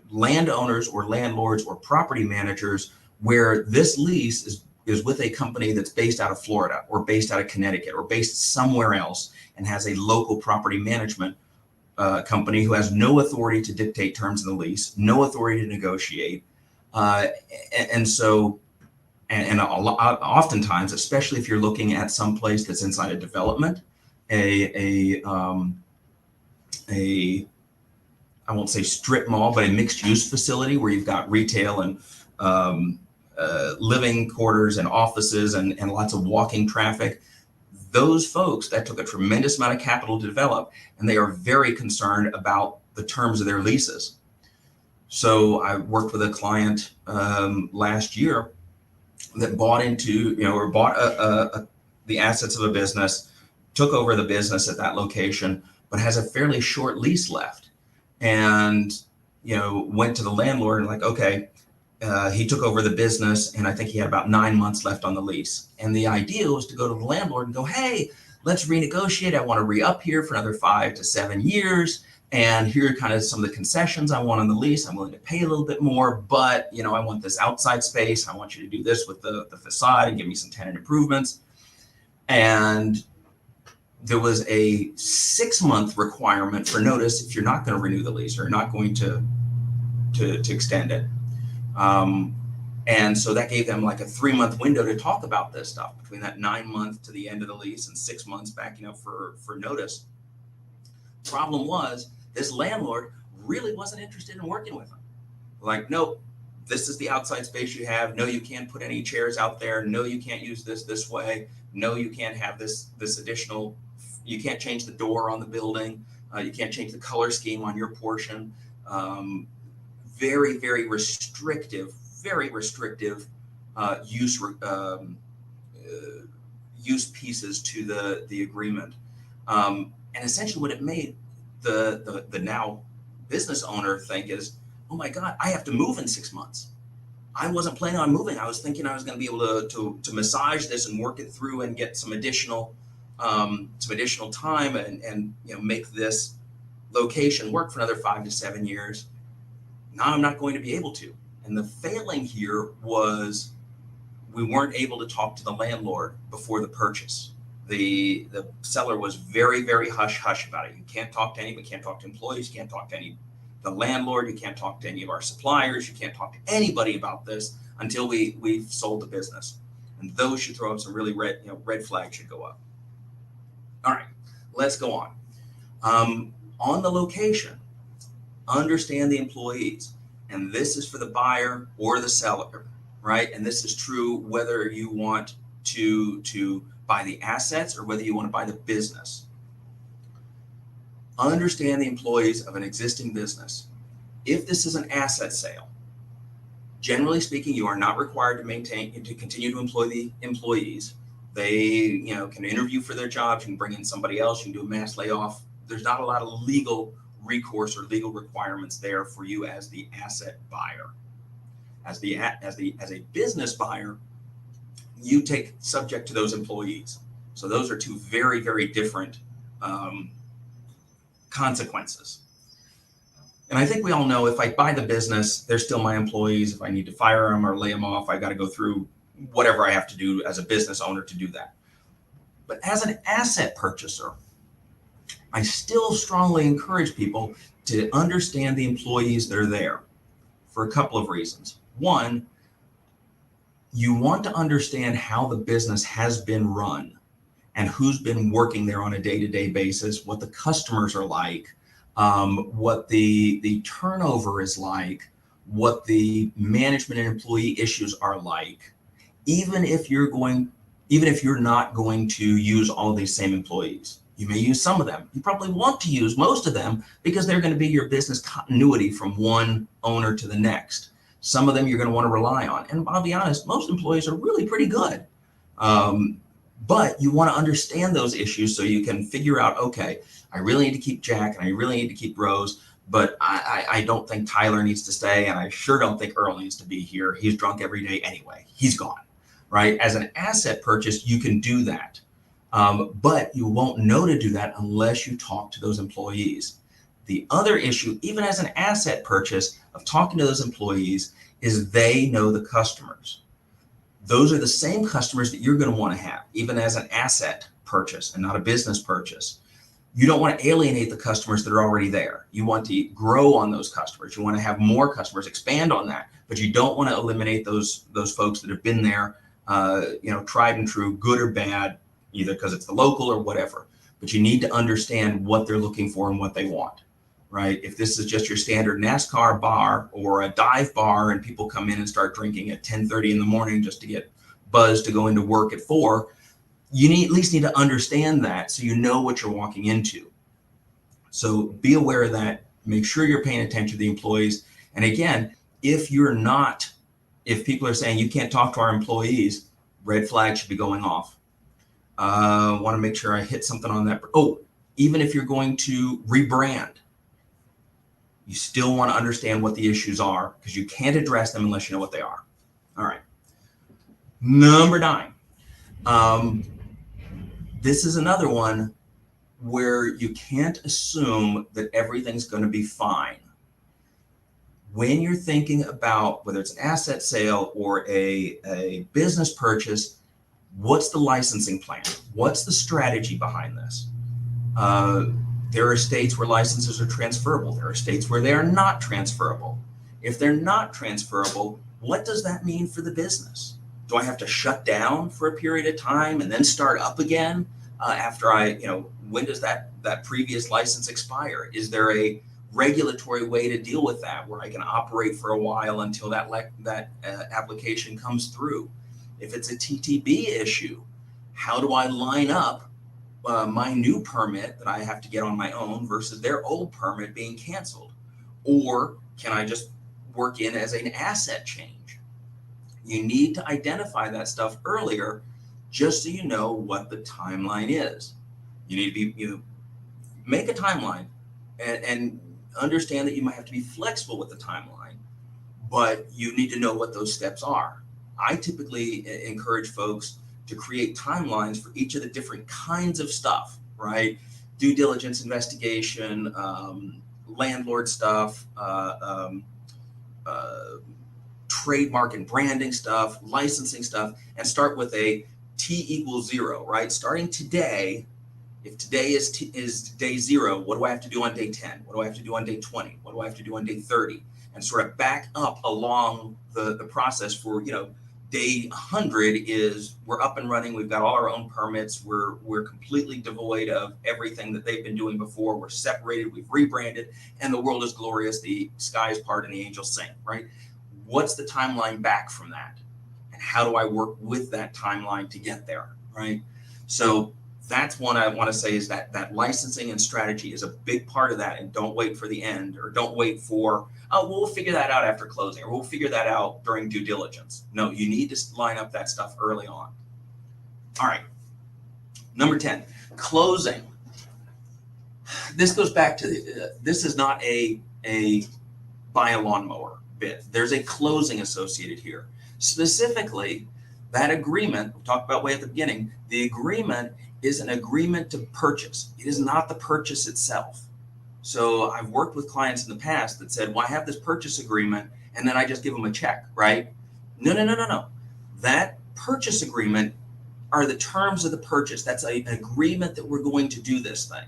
landowners or landlords or property managers where this lease is with a company that's based out of Florida or based out of Connecticut or based somewhere else and has a local property management company who has no authority to dictate terms of the lease, no authority to negotiate. Oftentimes, especially if you're looking at some place that's inside a development, I won't say strip mall, but a mixed use facility where you've got retail and living quarters and offices and lots of walking traffic. Those folks, that took a tremendous amount of capital to develop, and they are very concerned about the terms of their leases. So I worked with a client last year that bought the assets of a business, took over the business at that location, but has a fairly short lease left. And, went to the landlord and okay, he took over the business and I think he had about 9 months left on the lease. And the idea was to go to the landlord and go, hey, let's renegotiate. I want to re-up here for another 5 to 7 years. And here are kind of some of the concessions I want on the lease. I'm willing to pay a little bit more, but I want this outside space. I want you to do this with the facade and give me some tenant improvements. And there was a 6-month requirement for notice if you're not going to renew the lease or you're not going to extend it. And so that gave them like a 3-month window to talk about this stuff between that 9 month to the end of the lease and 6 months back, for notice. Problem was, this landlord really wasn't interested in working with them. Nope, this is the outside space you have. No, you can't put any chairs out there. No, you can't use this way. No, you can't have this additional, you can't change the door on the building. You can't change the color scheme on your portion. Very, very restrictive use pieces to the agreement. And essentially what it made the now business owner think is, oh my God, I have to move in 6 months. I wasn't planning on moving. I was thinking I was going to be able to massage this and work it through and get some additional time and make this location work for another 5 to 7 years. Now I'm not going to be able to. And the failing here was we weren't able to talk to the landlord before the purchase. The seller was very, very hush-hush about it. You can't talk to anyone, you can't talk to employees, you can't talk to the landlord, you can't talk to any of our suppliers, you can't talk to anybody about this until we've sold the business. And those should throw up some really red flags should go up. All right, let's go on. On the location, understand the employees. And this is for the buyer or the seller, right? And this is true whether you want to buy the assets or whether you want to buy the business. Understand the employees of an existing business. If this is an asset sale, generally speaking, you are not required to continue to employ the employees. They, can interview for their jobs. You can bring in somebody else. You can do a mass layoff. There's not a lot of legal recourse or legal requirements there for you as the asset buyer. As a business buyer, you take subject to those employees. So those are two very, very different consequences. And I think we all know if I buy the business, they're still my employees. If I need to fire them or lay them off, I got to go through whatever I have to do as a business owner to do that. But as an asset purchaser, I still strongly encourage people to understand the employees that are there for a couple of reasons. One, you want to understand how the business has been run and who's been working there on a day-to-day basis, what the customers are like, what the turnover is like, what the management and employee issues are like, even if you're not going to use all of these same employees. You may use some of them. You probably want to use most of them because they're going to be your business continuity from one owner to the next. Some of them you're going to want to rely on. And I'll be honest, most employees are really pretty good. But you want to understand those issues so you can figure out, okay, I really need to keep Jack and I really need to keep Rose, but I don't think Tyler needs to stay, and I sure don't think Earl needs to be here. He's drunk every day anyway. He's gone, right? As an asset purchase, you can do that. But you won't know to do that unless you talk to those employees. The other issue, even as an asset purchase, of talking to those employees is they know the customers. Those are the same customers that you're going to want to have, even as an asset purchase and not a business purchase. You don't want to alienate the customers that are already there. You want to grow on those customers. You want to have more customers, expand on that, but you don't want to eliminate those folks that have been there, tried and true, good or bad, either because it's the local or whatever. But you need to understand what they're looking for and what they want, right? If this is just your standard NASCAR bar or a dive bar and people come in and start drinking at 10:30 in the morning just to get buzzed to go into work at 4, you at least need to understand that so you know what you're walking into. So be aware of that. Make sure you're paying attention to the employees. And again, if people are saying you can't talk to our employees, red flag should be going off. Want to make sure I hit something on that. Oh, even if you're going to rebrand, you still want to understand what the issues are, because you can't address them unless you know what they are. All right. Number 9. This is another one where you can't assume that everything's going to be fine. When you're thinking about whether it's an asset sale or a business purchase, what's the licensing plan? What's the strategy behind this? There are states where licenses are transferable. There are states where they are not transferable. If they're not transferable, what does that mean for the business? Do I have to shut down for a period of time and then start up again after when does that previous license expire? Is there a regulatory way to deal with that where I can operate for a while until that application comes through? If it's a TTB issue, how do I line up my new permit that I have to get on my own versus their old permit being canceled? Or can I just work in as an asset change? You need to identify that stuff earlier just so you know what the timeline is. You need to make a timeline and understand that you might have to be flexible with the timeline, but you need to know what those steps are. I typically encourage folks to create timelines for each of the different kinds of stuff, right? Due diligence investigation, landlord stuff, trademark and branding stuff, licensing stuff, and start with a T = 0, right? Starting today, if today is day 0, what do I have to do on day 10? What do I have to do on day 20? What do I have to do on day 30? And sort of back up along the process for, day 100 is we're up and running. We've got all our own permits. We're completely devoid of everything that they've been doing before. We're separated. We've rebranded, and the world is glorious. The sky is part and the angels sing, right? What's the timeline back from that? And how do I work with that timeline to get there, right? So that's one I want to say is that licensing and strategy is a big part of that. And don't wait for the end, or don't wait for, we'll figure that out after closing, or we'll figure that out during due diligence. No, you need to line up that stuff early on. All right. Number 10, closing. This goes back to, this is not a buy a lawnmower bit. There's a closing associated here. Specifically, that agreement, we talked about way at the beginning, the agreement is an agreement to purchase. It is not the purchase itself. So I've worked with clients in the past that said, well, I have this purchase agreement, and then I just give them a check, right? No. That purchase agreement are the terms of the purchase. That's an agreement that we're going to do this thing.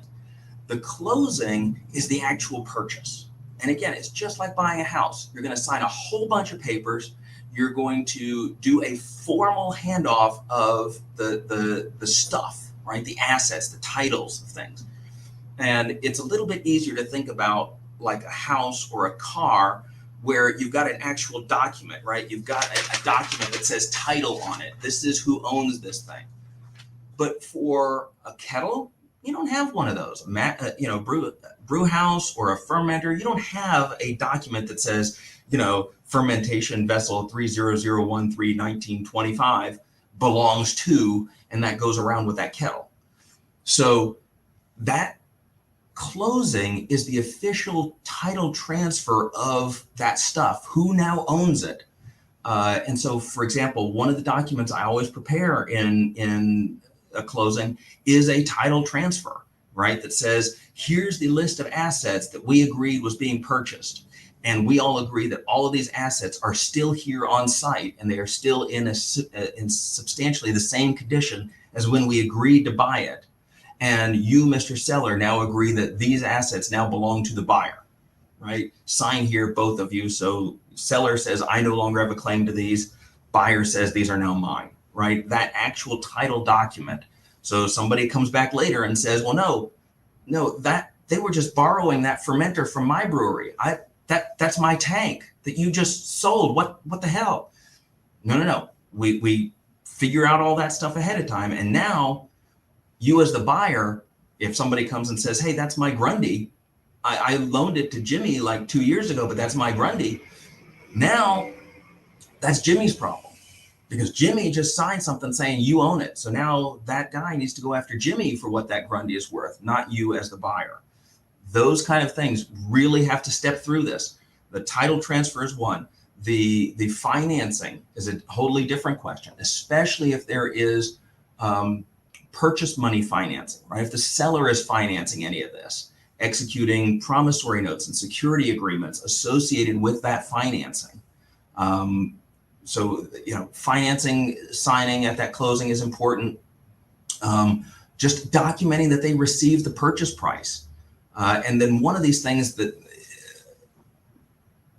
The closing is the actual purchase. And again, it's just like buying a house. You're going to sign a whole bunch of papers. You're going to do a formal handoff of the stuff, right? The assets, the titles of things. And it's a little bit easier to think about like a house or a car where you've got an actual document, right? You've got a document that says title on it. This is who owns this thing. But for a kettle, you don't have one of those. Brew house or a fermenter, you don't have a document that says, fermentation vessel 3001/1925 belongs to, and that goes around with that kettle. So that closing is the official title transfer of that stuff. Who now owns it? And so, for example, one of the documents I always prepare in a closing is a title transfer, right? That says, here's the list of assets that we agreed was being purchased. And we all agree that all of these assets are still here on site, and they are still in substantially the same condition as when we agreed to buy it. And you, Mr. Seller, now agree that these assets now belong to the buyer, right? Sign here, both of you. So seller says, I no longer have a claim to these. Buyer says, these are now mine, right? That actual title document. So somebody comes back later and says, well, no, that they were just borrowing that fermenter from my brewery. That's my tank that you just sold. What the hell? No. We figure out all that stuff ahead of time. And now you as the buyer, if somebody comes and says, hey, that's my Grundy, I loaned it to Jimmy like 2 years ago, but that's my Grundy. Now that's Jimmy's problem, because Jimmy just signed something saying you own it. So now that guy needs to go after Jimmy for what that Grundy is worth, not you as the buyer. Those kind of things really have to step through this. The title transfer is one. The financing is a totally different question, especially if there is purchase money financing, right? If the seller is financing any of this, executing promissory notes and security agreements associated with that financing. So, financing, signing at that closing is important. Just documenting that they received the purchase price. And then one of these things that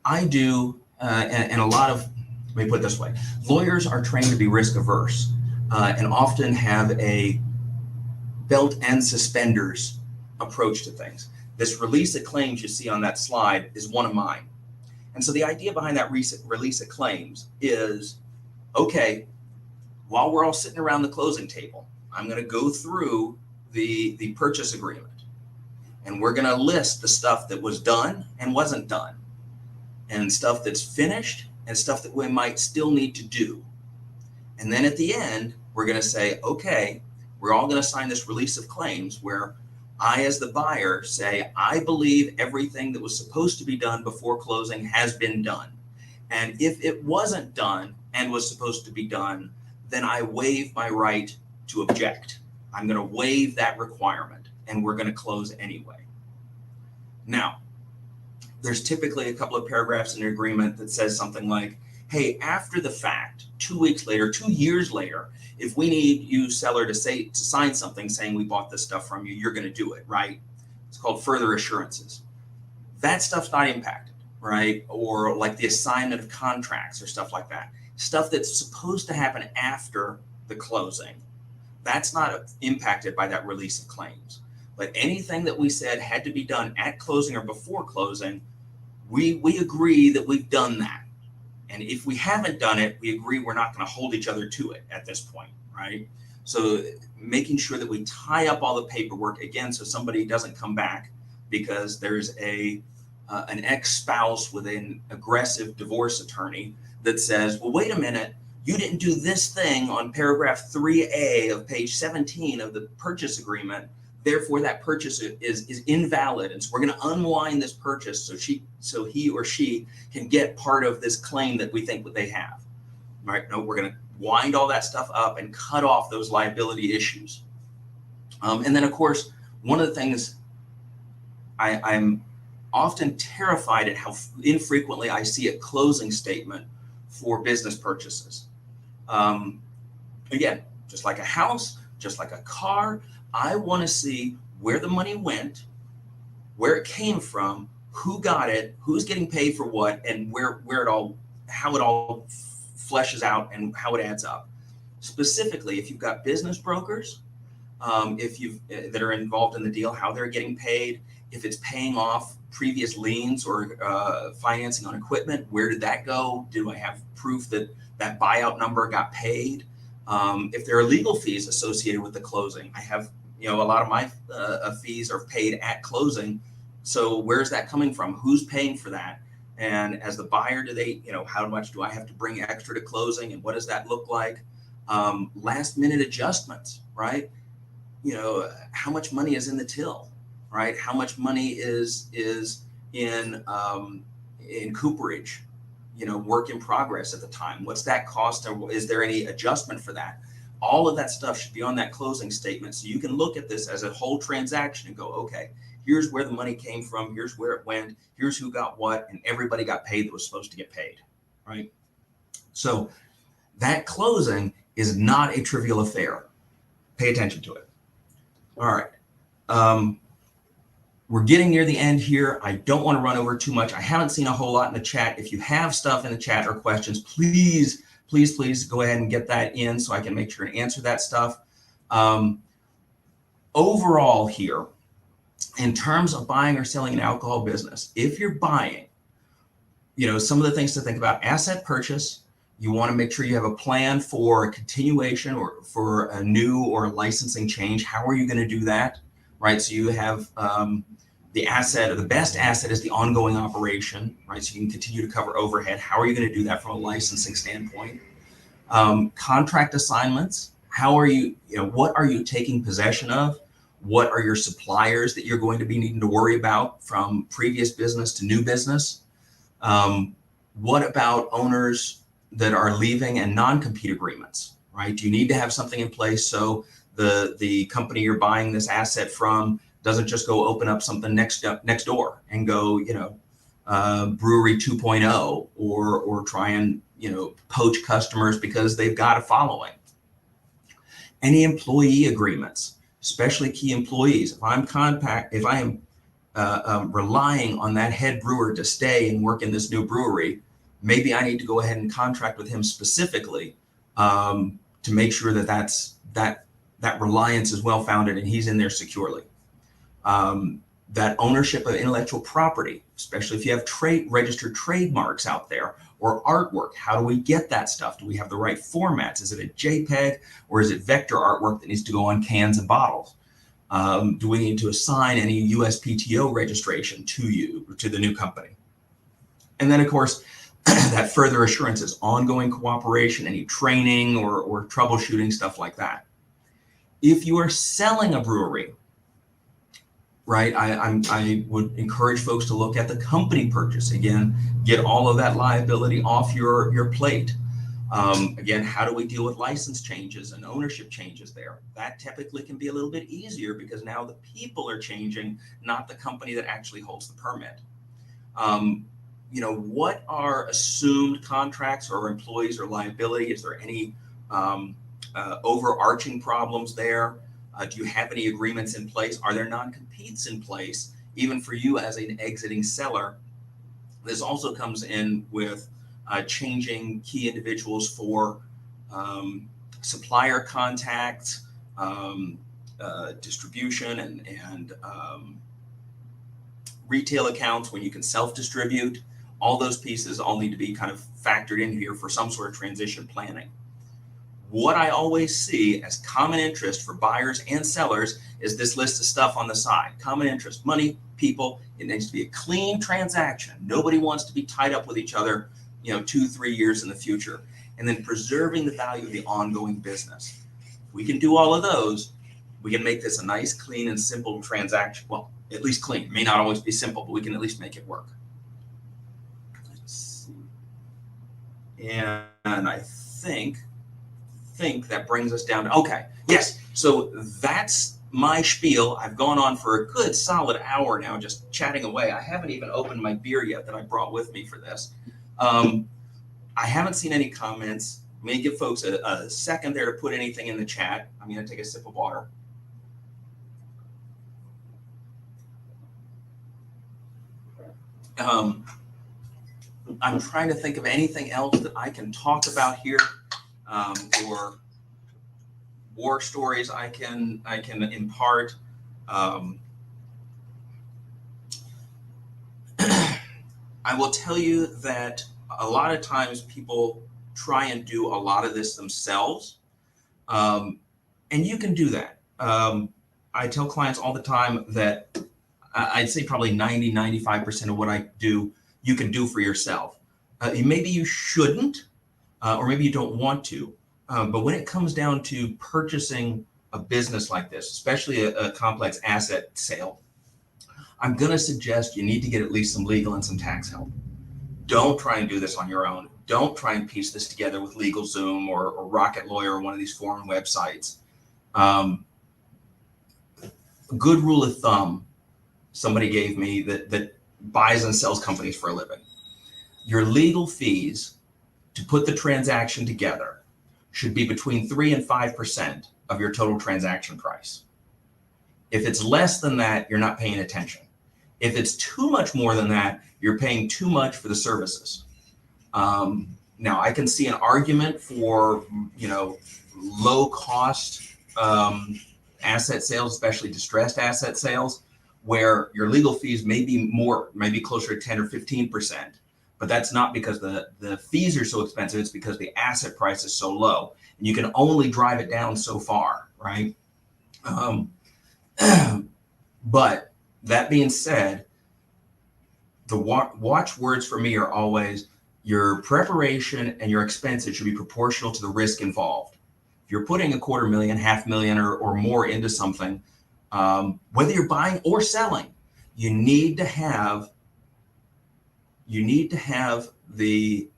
I do, and a lot of, let me put it this way, lawyers are trained to be risk averse and often have a belt and suspenders approach to things. This release of claims you see on that slide is one of mine. And so the idea behind that release of claims is, okay, while we're all sitting around the closing table, I'm going to go through the purchase agreement. And we're going to list the stuff that was done and wasn't done, and stuff that's finished and stuff that we might still need to do. And then at the end, we're going to say, okay, we're all going to sign this release of claims where I, as the buyer, say, I believe everything that was supposed to be done before closing has been done. And if it wasn't done and was supposed to be done, then I waive my right to object. I'm going to waive that requirement, and we're going to close anyway. Now, there's typically a couple of paragraphs in the agreement that says something like, hey, after the fact, 2 weeks later, 2 years later, if we need you, seller, to sign something saying we bought this stuff from you, you're going to do it, right? It's called further assurances. That stuff's not impacted, right? Or like the assignment of contracts or stuff like that. Stuff that's supposed to happen after the closing, that's not impacted by that release of claims. But anything that we said had to be done at closing or before closing, we agree that we've done that. And if we haven't done it, we agree we're not going to hold each other to it at this point, right? So making sure that we tie up all the paperwork, again, so somebody doesn't come back because there's an ex-spouse with an aggressive divorce attorney that says, well, wait a minute, you didn't do this thing on paragraph 3A of page 17 of the purchase agreement. Therefore, that purchase is invalid. And so we're going to unwind this purchase so he or she can get part of this claim that we think that they have. Right? No, we're going to wind all that stuff up and cut off those liability issues. And then, of course, one of the things I'm often terrified at how infrequently I see a closing statement for business purchases. Again, just like a house, just like a car, I want to see where the money went, where it came from, who got it, who's getting paid for what, and how it all fleshes out and how it adds up. Specifically, if you've got business brokers, that are involved in the deal, how they're getting paid, if it's paying off previous liens or financing on equipment, where did that go? Do I have proof that that buyout number got paid? If there are legal fees associated with the closing, I have, a lot of my fees are paid at closing. So where's that coming from? Who's paying for that? And as the buyer, do they, how much do I have to bring extra to closing, and what does that look like? last minute adjustments, right? How much money is in the till, right? How much money is in cooperage, work in progress at the time? What's that cost? Or is there any adjustment for that? All of that stuff should be on that closing statement. So you can look at this as a whole transaction and go, okay, here's where the money came from. Here's where it went. Here's who got what. And everybody got paid that was supposed to get paid, right? So that closing is not a trivial affair. Pay attention to it. All right. We're getting near the end here. I don't want to run over too much. I haven't seen a whole lot in the chat. If you have stuff in the chat or questions, please go ahead and get that in so I can make sure and answer that stuff. Overall here, in terms of buying or selling an alcohol business, if you're buying, some of the things to think about: asset purchase. You want to make sure you have a plan for a continuation or for a new or licensing change. How are you going to do that? Right. So you have the asset, or the best asset is the ongoing operation, right? So you can continue to cover overhead. How are you going to do that from a licensing standpoint? Contract assignments. How are you, what are you taking possession of? What are your suppliers that you're going to be needing to worry about from previous business to new business? What about owners that are leaving and non-compete agreements, right? Do you need to have something in place so the company you're buying this asset from doesn't just go open up something next door and go, Brewery 2.0 or try and, poach customers because they've got a following? Any employee agreements, especially key employees. If I am relying on that head brewer to stay and work in this new brewery, maybe I need to go ahead and contract with him specifically to make sure that reliance is well founded and he's in there securely. That ownership of intellectual property, especially if you have registered trademarks out there or artwork. How do we get that stuff? Do we have the right formats? Is it a JPEG or is it vector artwork that needs to go on cans and bottles? Do we need to assign any USPTO registration to you or to the new company? And then, of course, that further assurances, ongoing cooperation, any training or troubleshooting, stuff like that. If you are selling a brewery, right, I would encourage folks to look at the company purchase. Again, get all of that liability off your plate. Again, how do we deal with license changes and ownership changes there? That typically can be a little bit easier because now the people are changing, not the company that actually holds the permit. What are assumed contracts or employees or liability? Is there any overarching problems there? Do you have any agreements in place? Are there non-competes in place, even for you as an exiting seller? This also comes in with changing key individuals for supplier contacts, distribution, and retail accounts when you can self-distribute. All those pieces all need to be kind of factored in here for some sort of transition planning. What I always see as common interest for buyers and sellers is this list of stuff on the side. Common interest: money, people. It needs to be a clean transaction. Nobody wants to be tied up with each other, 2-3 years in the future. And then preserving the value of the ongoing business. If we can do all of those, we can make this a nice, clean, and simple transaction. Well, at least clean. It may not always be simple, but we can at least make it work. Let's see. And I think that brings us down to, okay, yes. So that's my spiel. I've gone on for a good solid hour now, just chatting away. I haven't even opened my beer yet that I brought with me for this. I haven't seen any comments. I'm going to give folks a second there to put anything in the chat. I'm going to take a sip of water. I'm trying to think of anything else that I can talk about here, or war stories I can impart. I will tell you that a lot of times people try and do a lot of this themselves, and you can do that. I tell clients all the time that I'd say probably 90-95% of what I do, you can do for yourself. Maybe you shouldn't, or maybe you don't want to, But when it comes down to purchasing a business like this, especially a complex asset sale, I'm going to suggest you need to get at least some legal and some tax help. Don't try and do this on your own. Don't try and piece this together with LegalZoom or Rocket Lawyer or one of these foreign websites. A good rule of thumb somebody gave me that buys and sells companies for a living. Your legal fees to put the transaction together should be between 3 and 5% of your total transaction price. If it's less than that, you're not paying attention. If it's too much more than that, you're paying too much for the services. Now, I can see an argument for, low cost asset sales, especially distressed asset sales, where your legal fees may be closer to 10 or 15%. But that's not because the fees are so expensive. It's because the asset price is so low, and you can only drive it down so far, right? But that being said, the watch words for me are always your preparation and your expenses should be proportional to the risk involved. If you're putting $250,000, $500,000 or more into something, whether you're buying or selling, you need to have the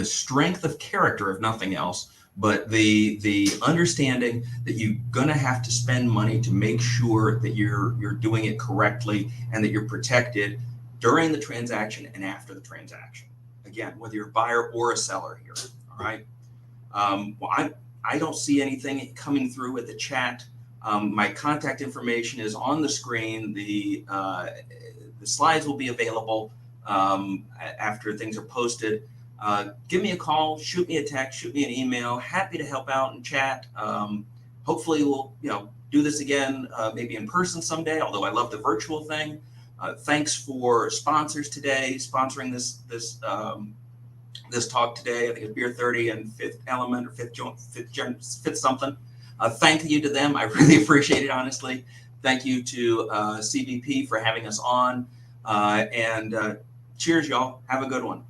strength of character, if nothing else, but the understanding that you're gonna have to spend money to make sure that you're doing it correctly and that you're protected during the transaction and after the transaction. Again, whether you're a buyer or a seller here, all right? Well, I don't see anything coming through with the chat. My contact information is on the screen. The slides will be available after things are posted. Give me a call, shoot me a text, shoot me an email. Happy to help out and chat. Hopefully we'll do this again, maybe in person someday, although I love the virtual thing. Thanks for sponsors today, sponsoring this talk today. I think it's Beer 30 and Fifth Element or Fifth something. Thank you to them. I really appreciate it, honestly. Thank you to CBP for having us on. And cheers, y'all. Have a good one.